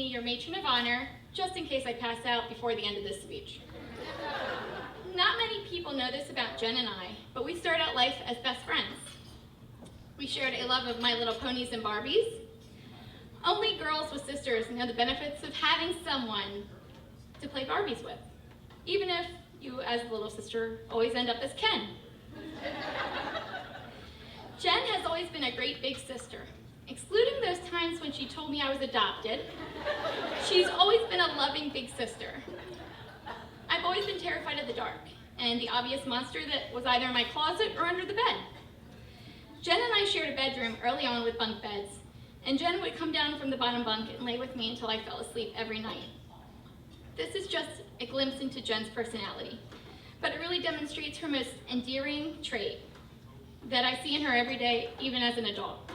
your matron of honor, just in case I pass out before the end of this speech. Not many people know this about Jen and I, but we started out life as best friends. We shared a love of My Little Ponies and Barbies. Only girls with sisters know the benefits of having someone to play Barbies with, even if you, as the little sister, always end up as Ken. Jen has always been a great big sister. Excluding those times when she told me I was adopted, she's always been a loving big sister. I've always been terrified of the dark and the obvious monster that was either in my closet or under the bed. Jen and I shared a bedroom early on with bunk beds, and Jen would come down from the bottom bunk and lay with me until I fell asleep every night. This is just a glimpse into Jen's personality, but it really demonstrates her most endearing trait that I see in her every day, even as an adult.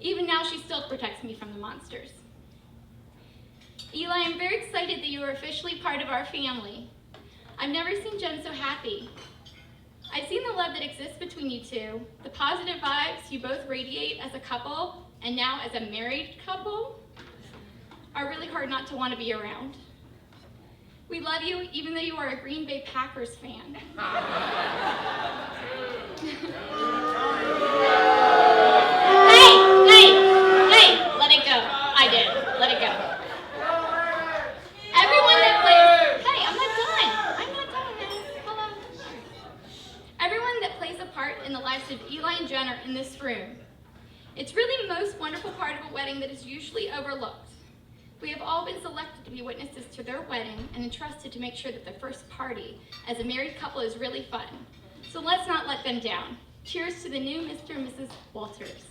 Even now, she still protects me from the monsters. Eli, I'm very excited that you are officially part of our family. I've never seen Jen so happy. I've seen the love that exists between you two, the positive vibes you both radiate as a couple, and now as a married couple, are really hard not to want to be around. We love you, even though you are a Green Bay Packers fan. Hey, let it go. I did, let it go. Everyone that plays, hey, I'm not done now, hello. Everyone that plays a part in the lives of Eli and Jen are in this room. It's really the most wonderful part of a wedding that is usually overlooked. We have all been selected to be witnesses to their wedding and entrusted to make sure that the first party as a married couple is really fun. So let's not let them down. Cheers to the new Mr. and Mrs. Walters.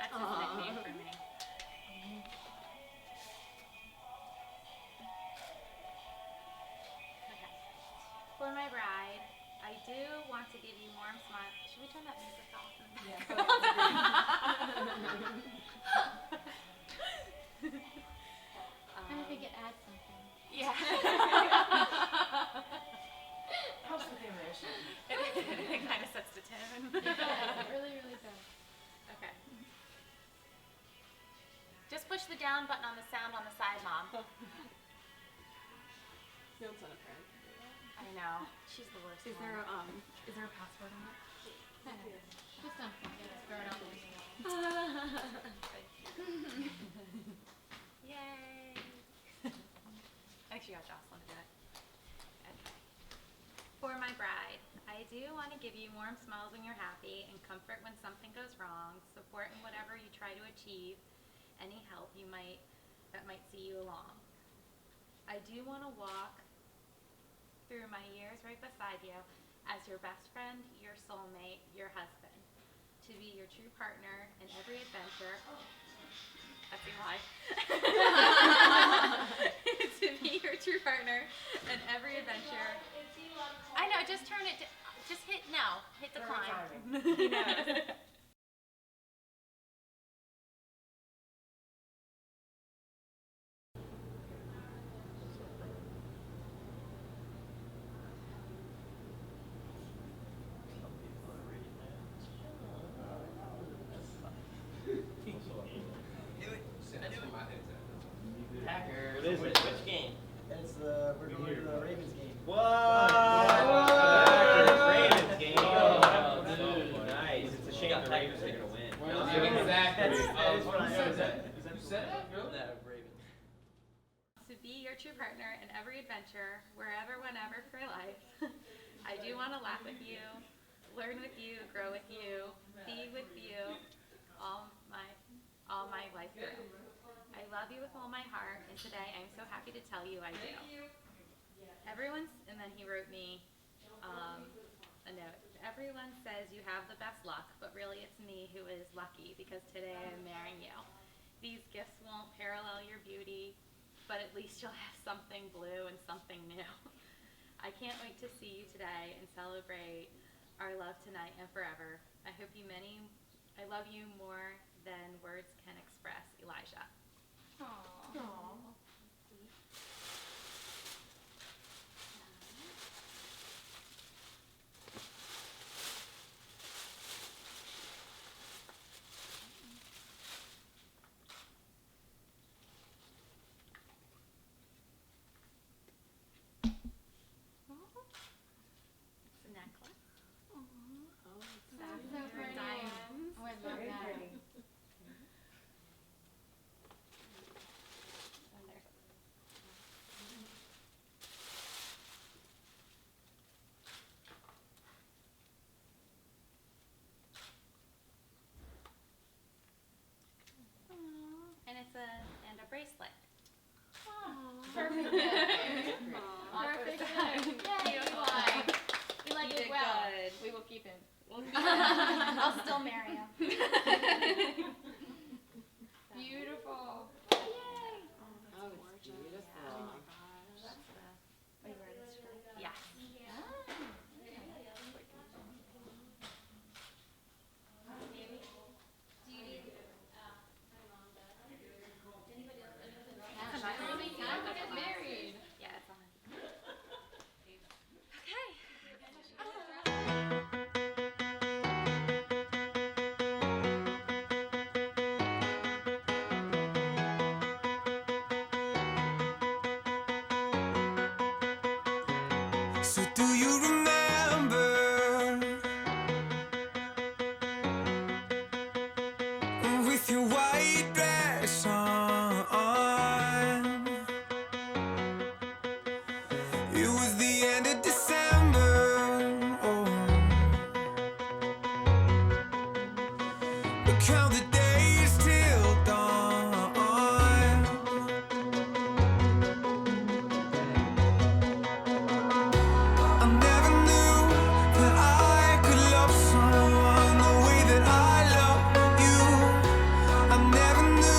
That's his nickname for me. Okay. For my bride, I do want to give you warm smiles. Should we turn that music off? And if we could add something. Yeah. Helps with the emotion. It kind of sets the tone. It really, really does. Okay. Just push the down button on the sound on the side, Mom. You don't send a parent to do that. I know. She's the worst. Is one. there a password on it? Just something, just throw it out there. Yay! Actually, got Jocelyn to do it. Okay. For my bride, I do want to give you warm smiles when you're happy and comfort when something goes wrong, support in whatever you try to achieve, any help that might see you along. I do want to walk through my years right beside you as your best friend, your soulmate, your husband, to be your true partner in every adventure. That's Eli. To be your true partner in every adventure. I know, just turn it, just hit decline. He knows. What is it? Which game? It's we're going to the Ravens game. What? Ravens game. Oh, Dude, nice. It's a shame the Ravens are gonna win. That is what I know. You said that? Really? No, Ravens. To be your true partner in every adventure, wherever, whenever for life. I do want to laugh with you, learn with you, grow with you, be with you, all my life through. I love you with all my heart, and today I'm so happy to tell you I do. And then he wrote me a note. Everyone says you have the best luck, but really it's me who is lucky because today I'm marrying you. These gifts won't parallel your beauty, but at least you'll have something blue and something new. I can't wait to see you today and celebrate our love tonight and forever. I love you more than words can express, Elijah. Aww. It's a necklace. That's so pretty. Diamonds. Oh, I love Very that. pretty. And there's and it's a bracelet. Perfect. Perfect. Yay, Eli. Eli You did did well. good. We will keep him. I'll still marry him. Beautiful. Yay! Oh, it's beautiful. Oh my gosh. That's the. Are you wearing this shirt? Yeah. Really time to get married. Yeah, it's on. Okay. So do you remember with your white dress on? It was the end of December. Oh, but count the days till dawn. I never knew that I could love someone the way that I love you. I never knew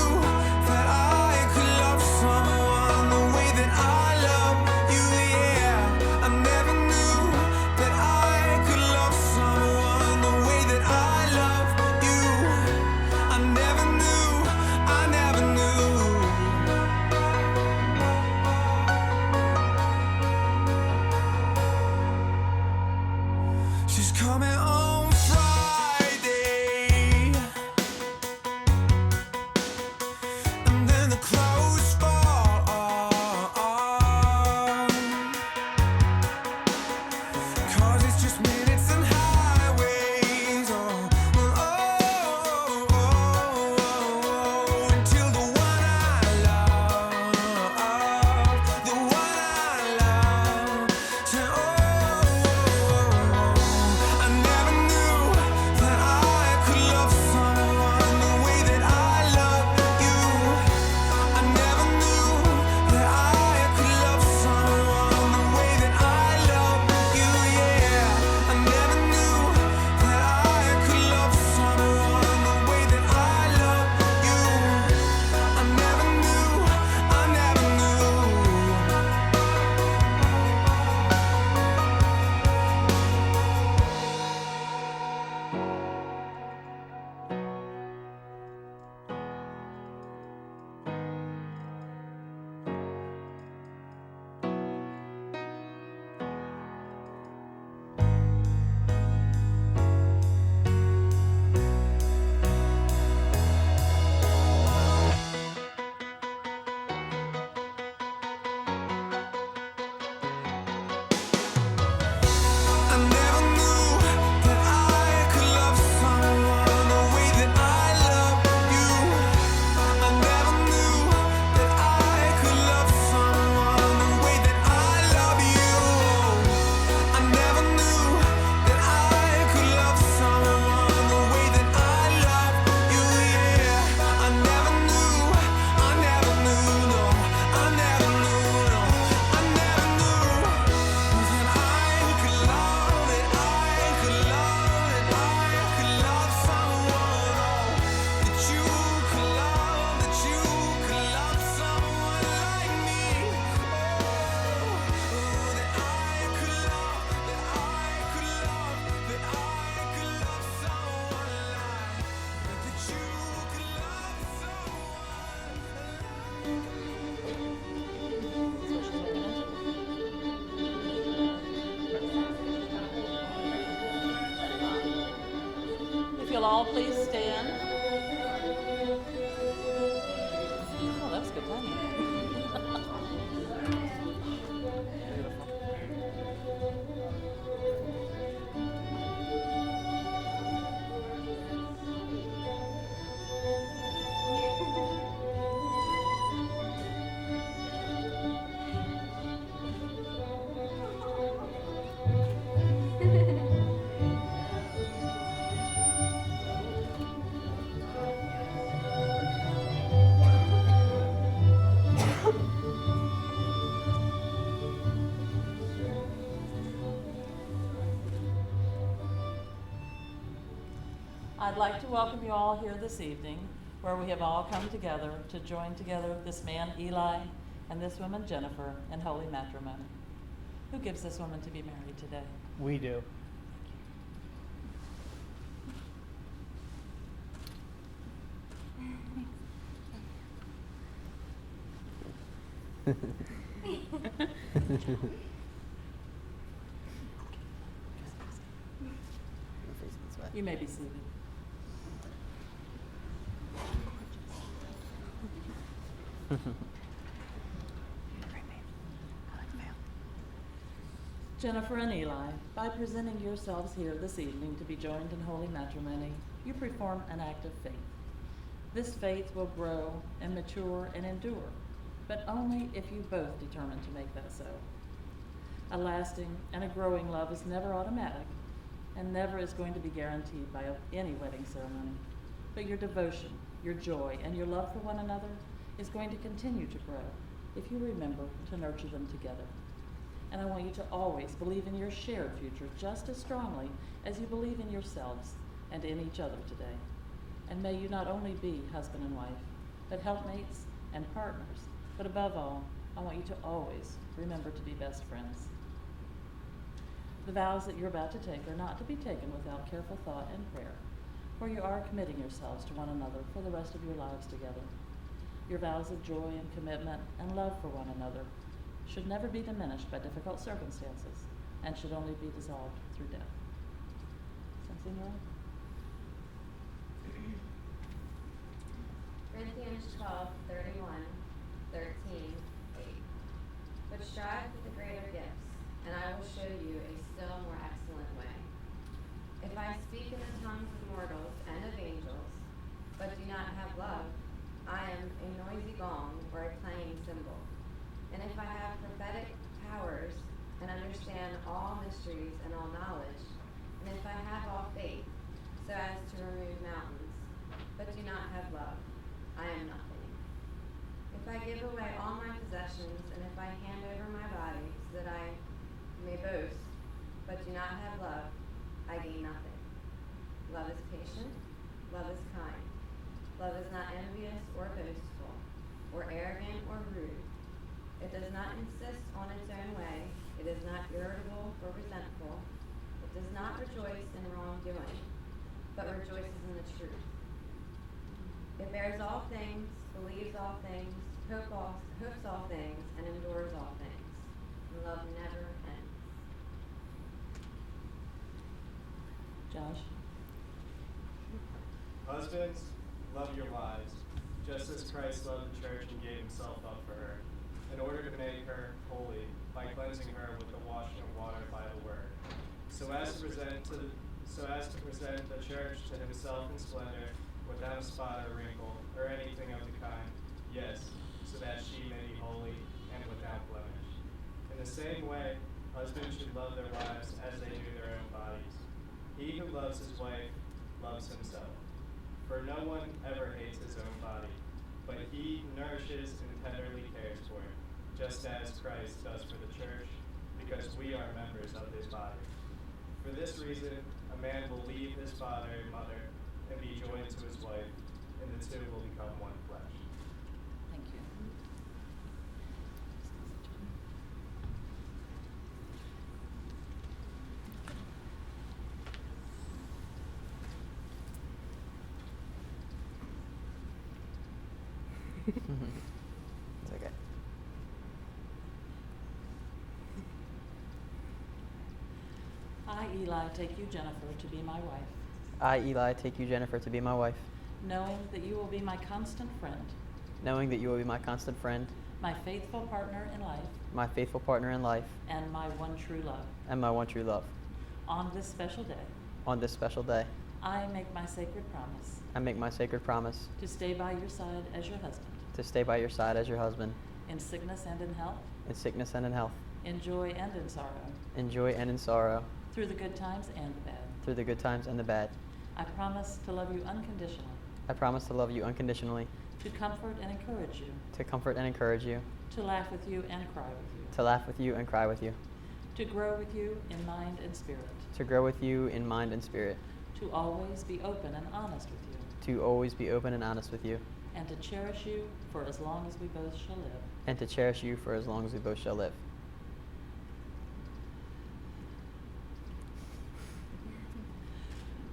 all please stand? Oh, that was good timing. I'd like to welcome you all here this evening, where we have all come together to join together this man Eli and this woman Jennifer in holy matrimony. Who gives this woman to be married today? We do. You may be seated. Jennifer and Eli, by presenting yourselves here this evening to be joined in holy matrimony, you perform an act of faith. This faith will grow and mature and endure, but only if you both determine to make that so. A lasting and a growing love is never automatic and never is going to be guaranteed by any wedding ceremony. But your devotion, your joy, and your love for one another is going to continue to grow if you remember to nurture them together. And I want you to always believe in your shared future just as strongly as you believe in yourselves and in each other today. And may you not only be husband and wife, but helpmates and partners. But above all, I want you to always remember to be best friends. The vows that you're about to take are not to be taken without careful thought and prayer, for you are committing yourselves to one another for the rest of your lives together. Your vows of joy and commitment and love for one another should never be diminished by difficult circumstances and should only be dissolved through death. Something wrong? Corinthians 12:31-13:8. But strive for the greater gifts, and I will show you a still more excellent way. If I speak in the tongues of mortals and of angels, but do not have love, I am a noisy gong or a clanging cymbal. And if I have prophetic powers and understand all mysteries and all knowledge, and if I have all faith so as to remove mountains, but do not have love, I am nothing. If I give away all my possessions, and if I hand over my body so that I may boast, but do not have love, I gain nothing. Love is patient, love is kind. Love is not envious or boastful, or arrogant or rude. It does not insist on its own way. It is not irritable or resentful. It does not rejoice in wrongdoing, but rejoices in the truth. It bears all things, believes all things, hopes all things, and endures all things. And love never ends. Josh? Husbands, love your wives, just as Christ loved the church and gave himself up for her, in order to make her holy by cleansing her with the washing of water by the word, so as to present the church to himself in splendor, without a spot or wrinkle or anything of the kind, yes, so that she may be holy and without blemish. In the same way, husbands should love their wives as they do their own bodies. He who loves his wife loves himself. For no one ever hates his own body, but he nourishes and tenderly cares for it, just as Christ does for the church, because we are members of his body. For this reason, a man will leave his father and mother and be joined to his wife, and the two will become one flesh. Thank you. It's okay. I, Eli, take you, Jennifer, to be my wife. I, Eli, take you, Jennifer, to be my wife, knowing that you will be my constant friend, knowing that you will be my constant friend, my faithful partner in life, my faithful partner in life, and my one true love. and my one true love. On this special day, On this special day, I make my sacred promise I make my sacred promise to stay by your side as your husband, to stay by your side as your husband, in sickness and in health, in sickness and in health, in joy and in sorrow, in joy and in sorrow, through the good times and the bad. through the good times and the bad. I promise to love you unconditionally, I promise to love you unconditionally, to comfort and encourage you, to comfort and encourage you, to laugh with you and cry with you, to laugh with you and cry with you, to grow with you in mind and spirit, to grow with you in mind and spirit, to always be open and honest with you, to always be open and honest with you, and to cherish you for as long as we both shall live. and to cherish you for as long as we both shall live.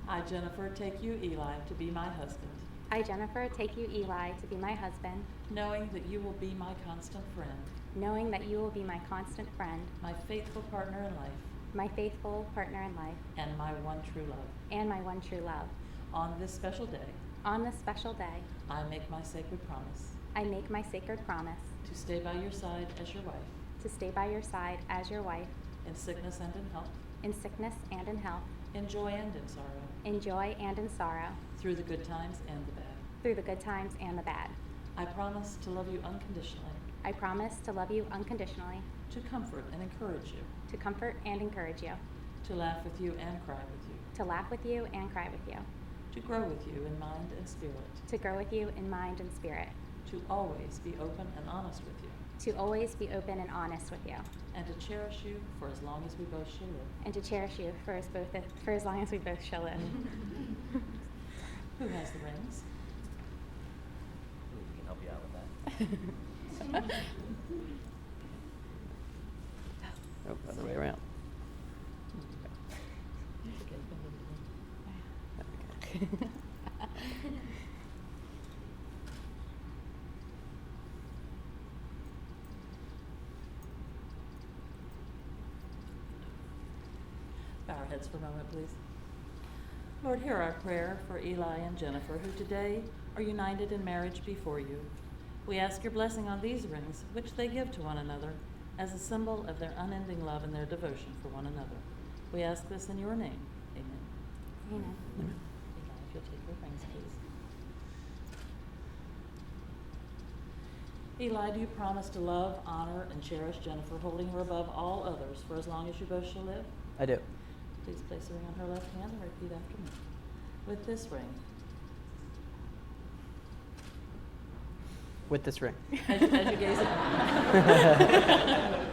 I, Jennifer, take you, Eli, to be my husband, I, Jennifer, take you, Eli, to be my husband, knowing that you will be my constant friend, knowing that you will be my constant friend, my faithful partner in life, my faithful partner in life, and my one true love. and my one true love. On this special day, On this special day, I make my sacred promise I make my sacred promise to stay by your side as your wife, to stay by your side as your wife, in sickness and in health, in sickness and in health, in joy and in sorrow, in joy and in sorrow, through the good times and the bad. through the good times and the bad. I promise to love you unconditionally, I promise to love you unconditionally, to comfort and encourage you, to comfort and encourage you, to laugh with you and cry with you, to laugh with you and cry with you, to grow with you in mind and spirit, to grow with you in mind and spirit, to always be open and honest with you, to always be open and honest with you, and to cherish you for as long as we both shall live. and to cherish you for as long as we both shall live. Who has the rings? Ooh, we can help you out with that. Oh, other way around. Okay. Bow our heads for a moment, please. Lord, hear our prayer for Eli and Jennifer, who today are united in marriage before you. We ask your blessing on these rings, which they give to one another, as a symbol of their unending love and their devotion for one another. We ask this in your name. Amen. Amen. Eli, if you'll take your rings, please. Eli, do you promise to love, honor, and cherish Jennifer, holding her above all others for as long as you both shall live? I do. Please place a ring on her left hand and repeat after me. With this ring, With this ring. as you gaze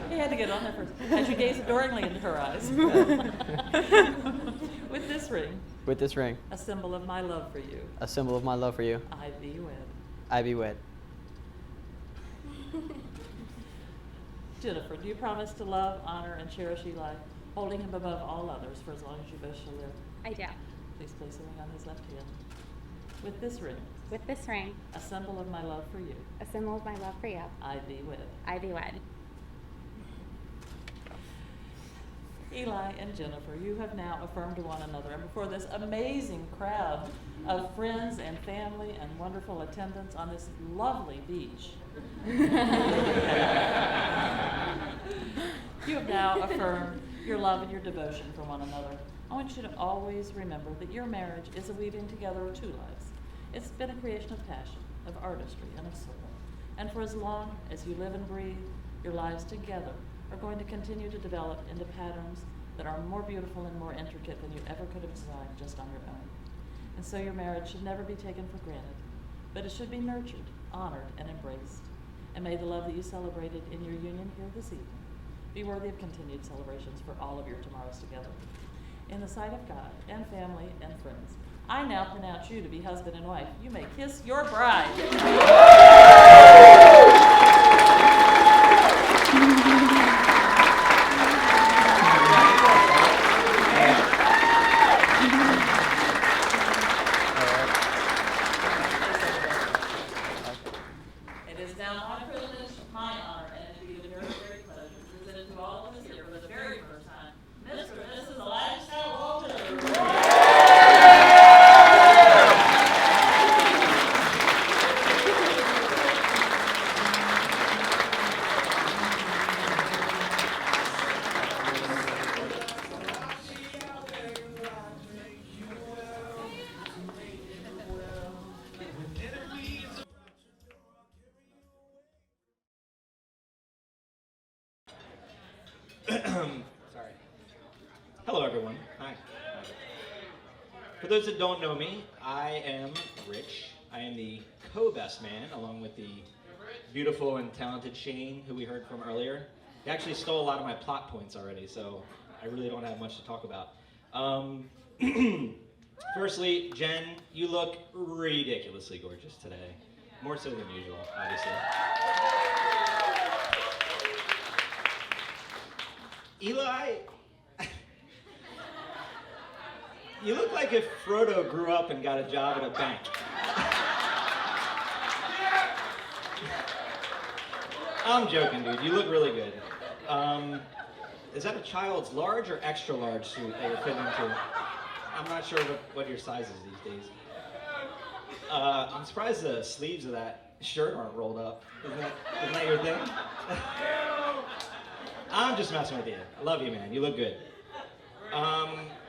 he had to get on there first. As you gaze adoringly into her eyes. With this ring, With this ring, a symbol of my love for you, a symbol of my love for you, I thee wed. I be wed. Jennifer, do you promise to love, honor, and cherish Eli, holding him above all others for as long as you both shall live? I do. Please place a ring on his left hand. With this ring, With this ring, a symbol of my love for you, a symbol of my love for you, I thee wed. I be wed. Eli and Jennifer, you have now affirmed to one another, and before this amazing crowd of friends and family and wonderful attendants on this lovely beach, you have now affirmed your love and your devotion for one another. I want you to always remember that your marriage is a weaving together of two lives. It's been a creation of passion, of artistry, and of soul. And for as long as you live and breathe, your lives together are going to continue to develop into patterns that are more beautiful and more intricate than you ever could have designed just on your own. And so your marriage should never be taken for granted, but it should be nurtured, honored, and embraced. And may the love that you celebrated in your union here this evening be worthy of continued celebrations for all of your tomorrows together. In the sight of God and family and friends, I now pronounce you to be husband and wife. You may kiss your bride. It is now my privilege, my honor, and it be a very great pleasure to present to all of us here for the very first time, Mr. and Mrs. Elisha Walter. Sorry. Hello, everyone. Hi. For those that don't know me, I am Rich. I am the co-best man, along with the beautiful and talented Shane, who we heard from earlier. He actually stole a lot of my plot points already, so I really don't have much to talk about. Firstly, Jen, you look ridiculously gorgeous today. More so than usual, obviously. Eli, you look like if Frodo grew up and got a job at a bank. I'm joking, dude. You look really good. Is that a child's large or extra large suit that you're fitting into? I'm not sure what your size is these days. I'm surprised the sleeves of that shirt aren't rolled up. Isn't that your thing? I'm just messing with you. I love you, man. You look good.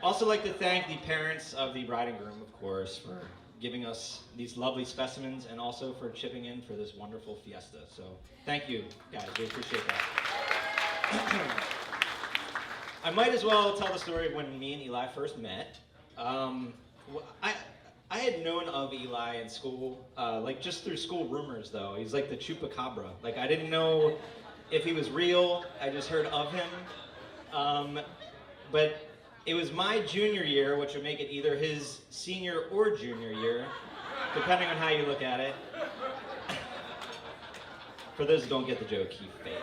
Also like to thank the parents of the bride and groom, of course, for giving us these lovely specimens and also for chipping in for this wonderful fiesta. So thank you, guys. We appreciate that. I might as well tell the story of when me and Eli first met. I had known of Eli in school, like just through school rumors though. He's like the chupacabra. Like I didn't know if he was real, I just heard of him. But it was my junior year, which would make it either his senior or junior year, depending on how you look at it. For those who don't get the joke, he failed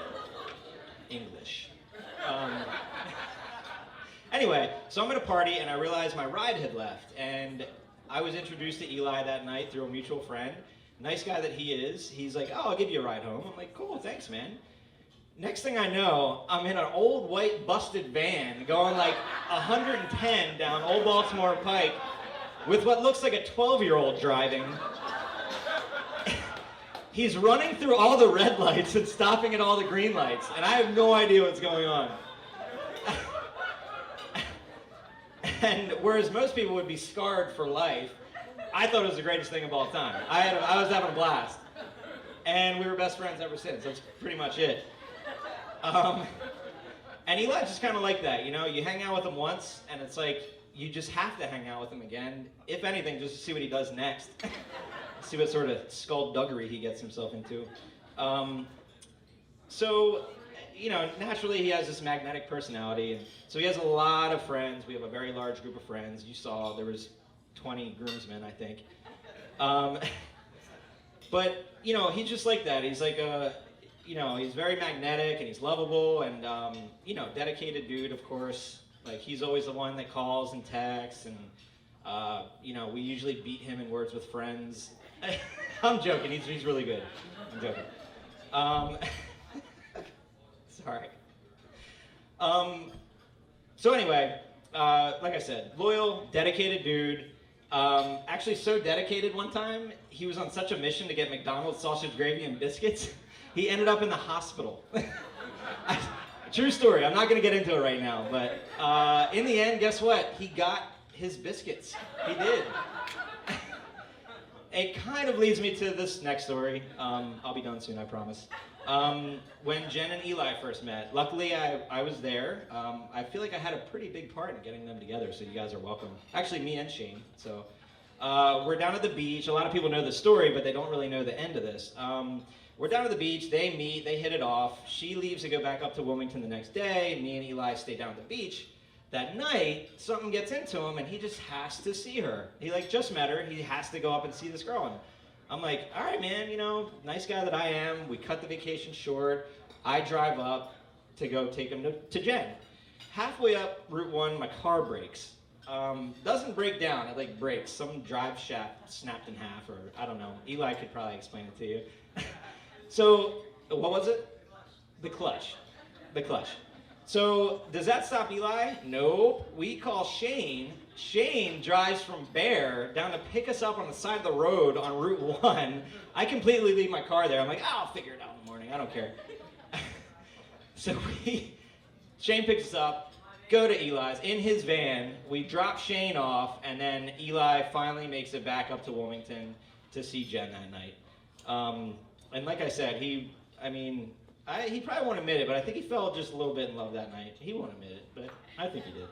English. Anyway, so I'm at a party and I realized my ride had left, and I was introduced to Eli that night through a mutual friend. Nice guy that he is. He's like, "Oh, I'll give you a ride home." I'm like, "Cool, thanks, man." Next thing I know, I'm in an old white busted van going like 110 down Old Baltimore Pike with what looks like a 12-year-old driving. He's running through all the red lights and stopping at all the green lights, and I have no idea what's going on. And whereas most people would be scarred for life, I thought it was the greatest thing of all time. I was having a blast. And we were best friends ever since. That's pretty much it. And Eli's just kind of like that, you know? You hang out with him once, and it's like, you just have to hang out with him again. If anything, just to see what he does next. See what sort of skullduggery he gets himself into. So, you know, naturally he has this magnetic personality, and so he has a lot of friends. We have a very large group of friends. You saw there was 20 groomsmen, I think. But, you know, he's just like that. He's like you know, he's very magnetic and he's lovable and, you know, dedicated dude, of course. Like, he's always the one that calls and texts and, you know, we usually beat him in Words with Friends. I'm joking. He's really good. I'm joking. Sorry. So anyway, like I said, loyal, dedicated dude. Actually so dedicated one time, he was on such a mission to get McDonald's sausage gravy and biscuits, he ended up in the hospital. True story, I'm not gonna get into it right now, but in the end, guess what? He got his biscuits. He did. It kind of leads me to this next story. I'll be done soon, I promise. When Jen and Eli first met, luckily I was there. I feel like I had a pretty big part in getting them together, so you guys are welcome. Actually, me and Shane. So we're down at the beach. A lot of people know the story, but they don't really know the end of this. We're down at the beach. They meet. They hit it off. She leaves to go back up to Wilmington the next day. Me and Eli stay down at the beach. That night, something gets into him, and he just has to see her. He like just met her. He has to go up and see this girl. And I'm like, all right, man, you know, nice guy that I am. We cut the vacation short. I drive up to go take him to Jen. Halfway up Route 1, my car breaks. Doesn't break down, it like breaks. Some drive shaft snapped in half, or I don't know. Eli could probably explain it to you. So, what was it? The clutch. The clutch. So, does that stop Eli? Nope. We call Shane. Shane drives from Bear down to pick us up on the side of the road on Route 1. I completely leave my car there. I'm like, oh, I'll figure it out in the morning. I don't care. So Shane picks us up, go to Eli's, in his van. We drop Shane off, and then Eli finally makes it back up to Wilmington to see Jen that night. And like I said, he probably won't admit it, but I think he fell just a little bit in love that night. He won't admit it, but I think he did.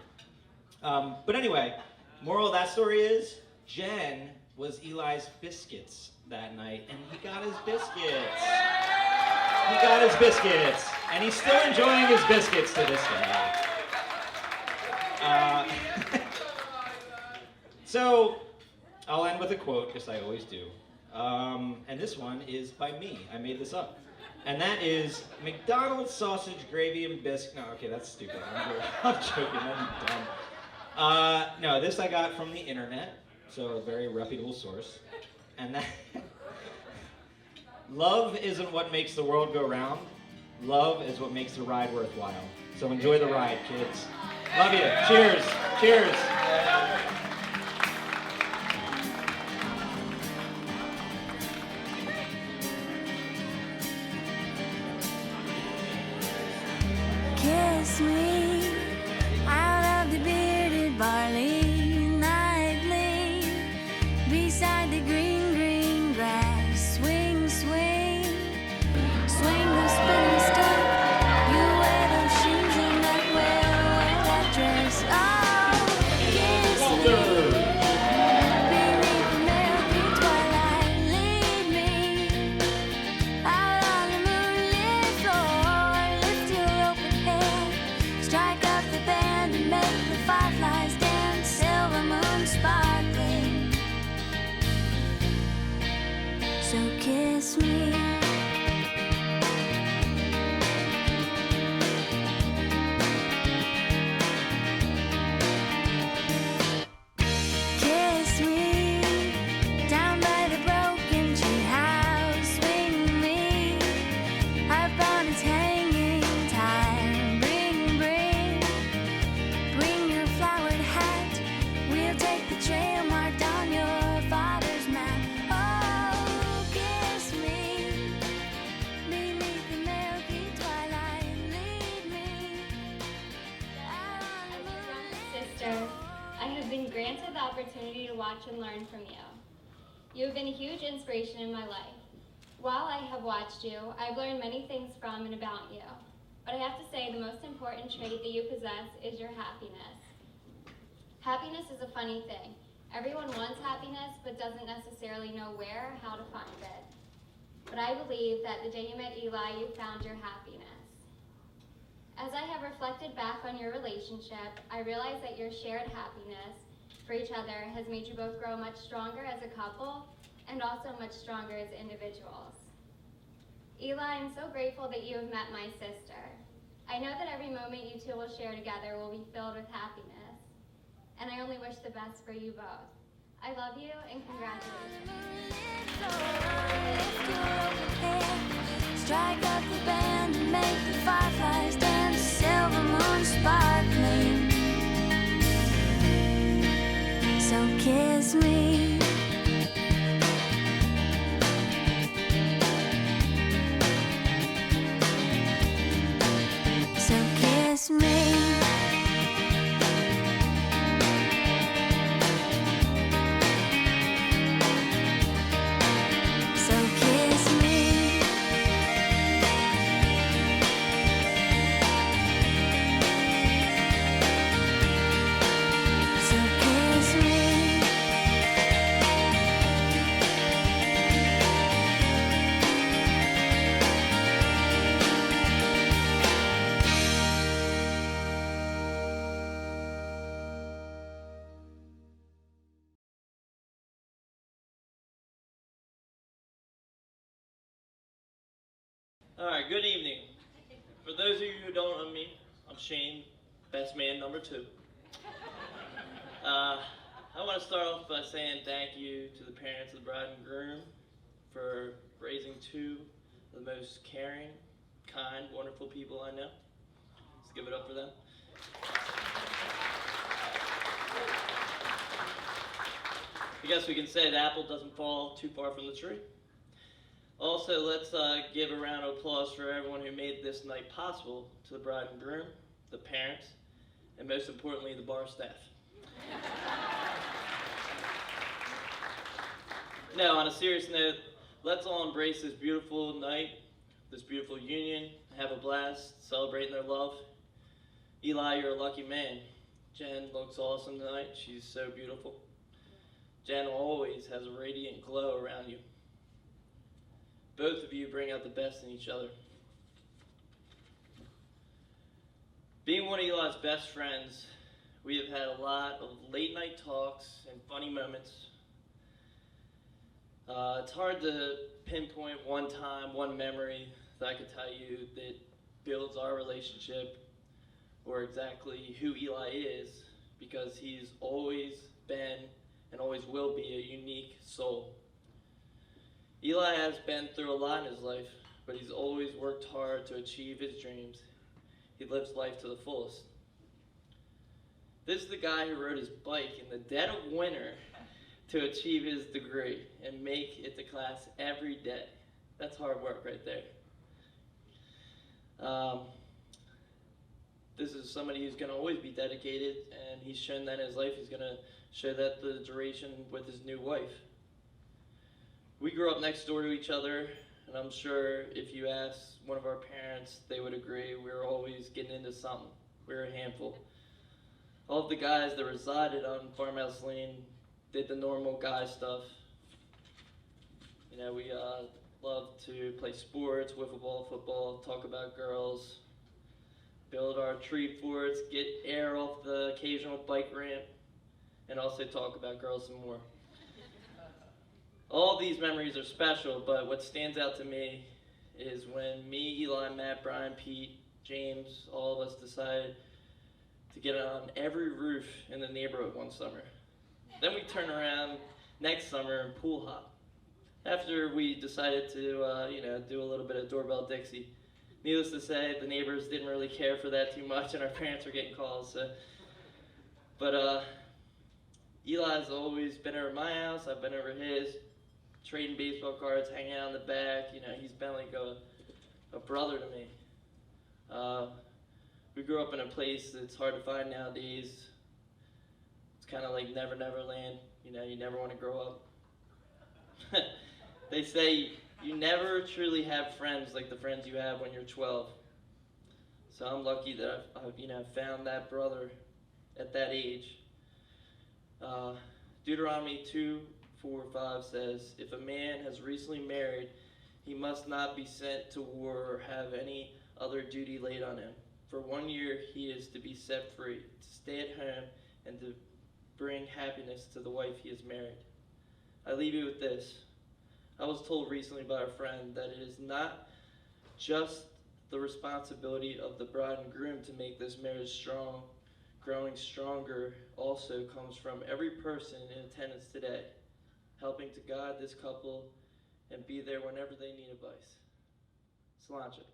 But anyway, moral of that story is Jen was Eli's biscuits that night, and he got his biscuits. He got his biscuits, and he's still enjoying his biscuits to this day. So, I'll end with a quote, because I always do. And this one is by me. I made this up. And that is, McDonald's sausage, gravy, and biscuit. No, okay, that's stupid. I'm joking. That's dumb. No, this I got from the internet, so a very reputable source. And that, love isn't what makes the world go round. Love is what makes the ride worthwhile. So enjoy the ride, kids. Love you. Cheers. Cheers. Kiss me out of the bearded barley nightly, beside the green, green grass. Swing, swing, swing the spinning step. You wear those shoes and that wear that dress. Oh, kiss me beneath the milky twilight. Lead me out on the moonlit floor. Lift your open head, strike up the band and make the fireflies dance. Silver moon sparkling, so kiss me. Kiss me down by the broken tree house. Swing me upon its hanging time. Bring your flowered hat. We'll take the trail marked on your father's map. Oh, kiss me beneath the milky twilight. Lead me out on the moonlit Sister, I have been granted the opportunity to watch and learn from you. You have been a huge inspiration in my life. While I have watched you, I've learned many things from and about you. But I have to say the most important trait that you possess is your happiness. Happiness is a funny thing. Everyone wants happiness, but doesn't necessarily know where or how to find it. But I believe that the day you met Eli, you found your happiness. As I have reflected back on your relationship, I realize that your shared happiness for each other has made you both grow much stronger as a couple and also much stronger as individuals. Eli, I'm so grateful that you have met my sister. I know that every moment you two will share together will be filled with happiness, and I only wish the best for you both. I love you and congratulations. Strike up the band and make the fireflies dance. Silver moon sparkling, so kiss me. So kiss me. So kiss me. So kiss me. All right, good evening. For those of you who don't know me, I'm Shane, best man number 2. I want to start off by saying thank you to the parents of the bride and groom for raising 2 of the most caring, kind, wonderful people I know. Let's give it up for them. I guess we can say the apple doesn't fall too far from the tree. Also, let's give a round of applause for everyone who made this night possible, to the bride and groom, the parents, and most importantly, the bar staff. Now, on a serious note, let's all embrace this beautiful night this beautiful union, have a blast celebrating their love. Eli, you're a lucky man. Jen looks awesome tonight. She's so beautiful. Jen always has a radiant glow around you. Both of you bring out the best in each other. Being one of Eli's best friends, we have had a lot of late night talks and funny moments. It's hard to pinpoint one time, one memory that I could tell you that builds our relationship or exactly who Eli is, because he's always been and always will be a unique soul. Eli has been through a lot in his life, but he's always worked hard to achieve his dreams. He lives life to the fullest. This is the guy who rode his bike in the dead of winter to achieve his degree and make it to class every day. That's hard work right there. This is somebody who's going to always be dedicated, and he's shown that in his life. He's going to show that the duration with his new wife. We grew up next door to each other, and I'm sure if you ask one of our parents, they would agree we were always getting into something. We were a handful. All of the guys that resided on Farmhouse Lane did the normal guy stuff. You know, we loved to play sports, wiffle ball, football, talk about girls, build our tree forts, get air off the occasional bike ramp, and also talk about girls some more. All these memories are special, but what stands out to me is when me, Eli, Matt, Brian, Pete, James, all of us decided to get on every roof in the neighborhood one summer. Then we turn around next summer and pool hop. After we decided to, do a little bit of doorbell Dixie. Needless to say, the neighbors didn't really care for that too much, and our parents were getting calls. But Eli's always been over my house. I've been over his, trading baseball cards, hanging out in the back. You know, he's been like a brother to me. We grew up in a place that's hard to find nowadays. It's kind of like Never Never Land. You know, you never want to grow up. They say you never truly have friends like the friends you have when you're 12. So I'm lucky that I've found that brother at that age. Deuteronomy 2:4-5 says, if a man has recently married, he must not be sent to war or have any other duty laid on him. For 1 year he is to be set free, to stay at home and to bring happiness to the wife he has married. I leave you with this. I was told recently by a friend that it is not just the responsibility of the bride and groom to make this marriage strong. Growing stronger also comes from every person in attendance today, helping to guide this couple and be there whenever they need advice. Cilantro.